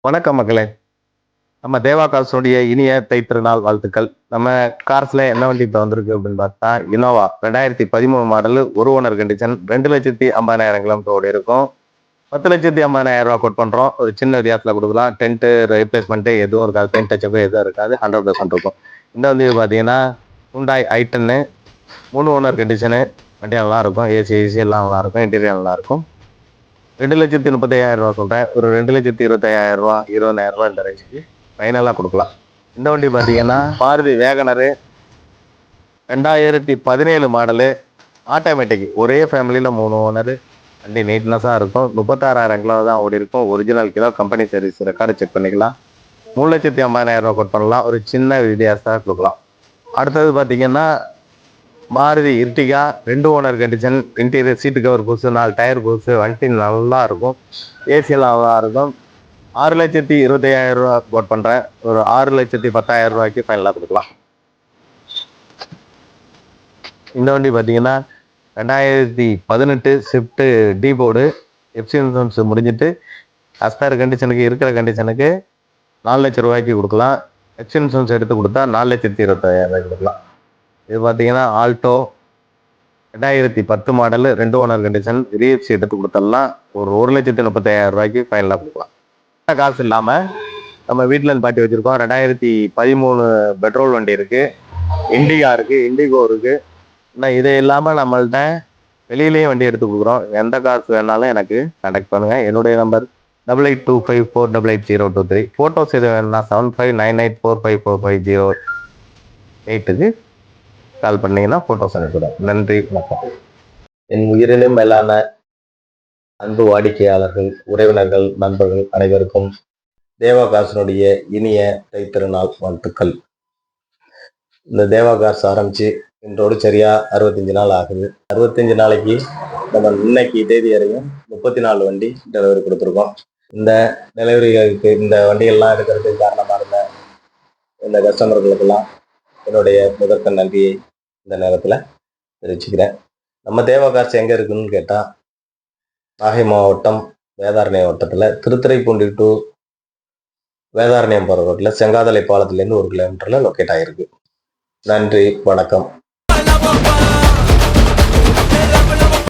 வணக்கம் மக்களே. நம்ம தேவா கார்ஸுடைய இனிய தைத்திருநாள் வாழ்த்துக்கள். நம்ம கார்ஸ்ல என்ன வண்டி இப்போ வந்திருக்கு அப்படின்னு பார்த்தா இனோவா 2013 மாடல், ஒரு ஓனர் கண்டிஷன், 2,50,000 கிலோமீட்டர் ஓடி இருக்கும். 10,50,000 கோட் பண்றோம். ஒரு சின்ன வித்தியாசத்துல கொடுக்கலாம். டென்ட் ரீப்ளேஸ்மெண்ட் எதுவும் இருக்காது, பெயிண்ட் டச்சப் எதுவும் இருக்காது, 100% இருக்கும். இந்த வண்டி பார்த்தீங்கன்னா ஹுண்டாய் i10, 3 ஓனர் கண்டிஷனு. வண்டி நல்லா இருக்கும், ஏசி எல்லாம் நல்லா இருக்கும், இன்டீரியர் நல்லா இருக்கும். 2,35,000 சொல்றேன். ஒரு 2,25,000, 20,000 இந்த ரேஞ்சுக்கு ஃபைனலா கொடுக்கலாம். இந்த வண்டி பாத்தீங்கன்னா மாருதி வேகனரு, 2017 மாடலு, ஆட்டோமேட்டிக். ஒரே ஃபேமிலியில 3 ஓனர். வண்டி நீட்னஸா இருக்கும். 36,000 கிலோ தான் ஓடி இருக்கும். Original kilo, company service record check பண்ணிக்கலாம். 3,50,000 கோட் பண்ணலாம். ஒரு சின்ன வித்தியாசம் கொடுக்கலாம். அடுத்தது பாத்தீங்கன்னா Maruti Ertiga, 2 owner condition, interior seat cover புதுசு, 4 டயர் புதுசு, வண்டி நல்லா இருக்கும், ஏசி எல்லாம் நல்லா இருக்கும். 6,25,000 கோட் பண்றேன். ஒரு 6,10,000 ஃபைனலா கொடுக்கலாம். இந்த வண்டி பார்த்தீங்கன்னா 2018 Swift T board, FC insurance முடிஞ்சிட்டு அஸ்பயர் கண்டிஷனுக்கு, இருக்கிற கண்டிஷனுக்கு 4,00,000 கொடுக்கலாம். எஃப்சி இன்சூரன்ஸ் எடுத்து கொடுத்தா 4,25,000 கொடுக்கலாம். இது பார்த்தீங்கன்னா ஆல்டோ 2010 மாடல், 2 ஓனர் கண்டிஷன், ரீஎஃப்சி எடுத்து கொடுத்தலாம். ஒரு 1,35,000 ஃபைனலாக கொடுக்கலாம். காசு இல்லாமல் நம்ம வீட்டில் இருந்து பாட்டி வச்சிருக்கோம். 2013 பெட்ரோல் வண்டி இருக்கு, இண்டிகா இருக்கு, இண்டிகோ இருக்கு. ஆனால் இதை இல்லாமல் நம்மள்ட்ட வெளியிலேயே வண்டி எடுத்து கொடுக்குறோம். எந்த காசு வேணாலும் எனக்கு கான்டாக்ட் பண்ணுங்க. என்னுடைய நம்பர் 8825488023. ஃபோட்டோஸ் எது வேணும்னா 7598454508க்கு கால் பண்ணீங்கன்னா ஃபோட்டோஸ் அனுப்பிவிடும். நன்றி, வணக்கம். என் உயிரினும் மேலான அன்பு வாடிக்கையாளர்கள், உறவினர்கள், நண்பர்கள் அனைவருக்கும் தேவா கார்ஸினுடைய இனிய தைத்திருநாள் வாழ்த்துக்கள். இந்த தேவா கார்ஸ் ஆரம்பிச்சு இன்றோடு சரியா 65 நாள் ஆகுது. 65 நாளைக்கு நம்ம இன்னைக்கு தேதி வரையும் 34 வண்டி டெலிவரி கொடுத்துருக்கோம். இந்த டெலிவரிகளுக்கு, இந்த வண்டிகள்லாம் எடுக்கிறதுக்கு காரணமாக இருந்த இந்த கஸ்டமர்களுக்கெல்லாம் என்னுடைய முதற்க நன்றியை இந்த நேரத்தில் தெரிவிச்சுக்கிறேன். நம்ம தேவா கார்ஸ் எங்கே இருக்குன்னு கேட்டால், நாகை மாவட்டம் வேதாரண்யம் வட்டத்தில் திருத்துறைப்பூண்டி டு வேதாரண்யம் போகிற ரோட்டில் செங்காதலை பாலத்திலேருந்து 1 கிலோமீட்டரில் லொக்கேட் ஆகிருக்கு. நன்றி, வணக்கம்.